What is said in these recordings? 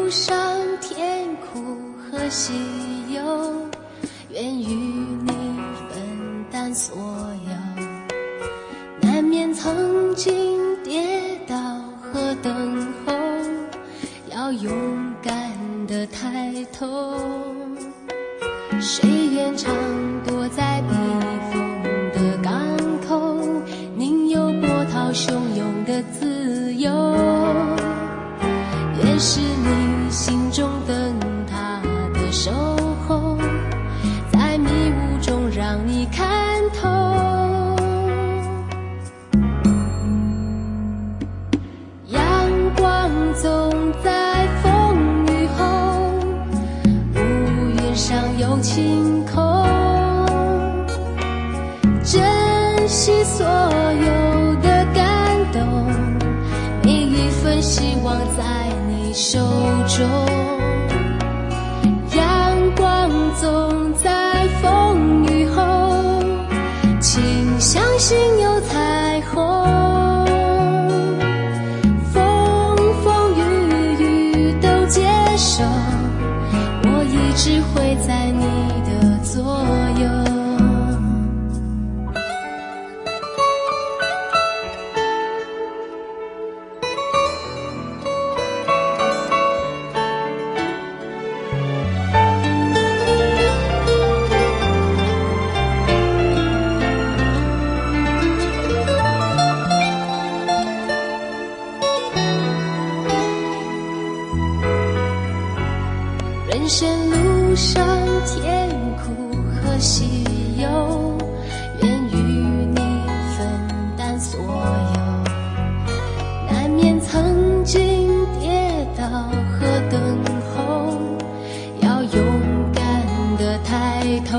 路上甜苦和喜忧，愿与你分担所有。难免曾经跌倒和等候，要勇敢地抬头。谁愿常躲在避风的港口，宁有波涛汹涌的自由。愿是你心中灯塔的守候，在迷雾中让你看透。阳光总在风雨后，乌云上有晴空。珍惜所有的感动，每一份希望在你手中。阳光总在风雨后，请相信有彩虹。风风雨雨都接受，我一直会在你的左右。人生路上甜苦和喜忧，愿与你分担所有。难免曾经跌倒和等候，要勇敢地抬头。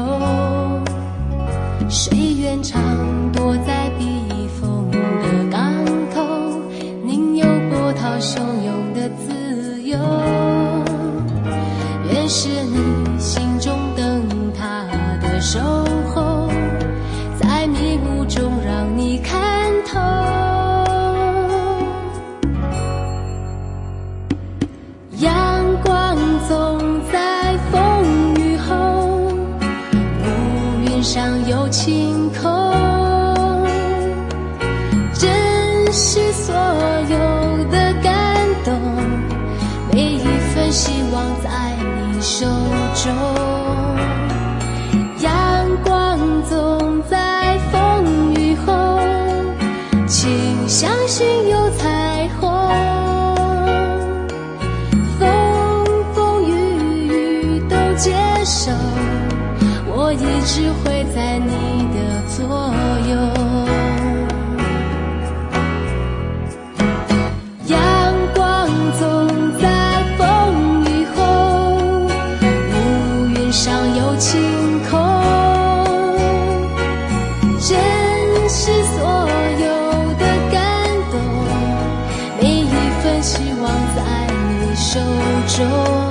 谁愿常躲在避风的港口，宁有波涛汹涌的自由。愿是你心中灯塔的守候，在迷雾中让你看透。阳光总在风雨后，乌云上有晴空。珍惜所有的感动，每一份希望在你手中。阳光总在风雨后，请相信有彩虹。风风雨雨都接受，我一直会在你的左右。阳光总在风雨后，乌云上有晴空。珍惜所有的感动，每一份希望在你手中。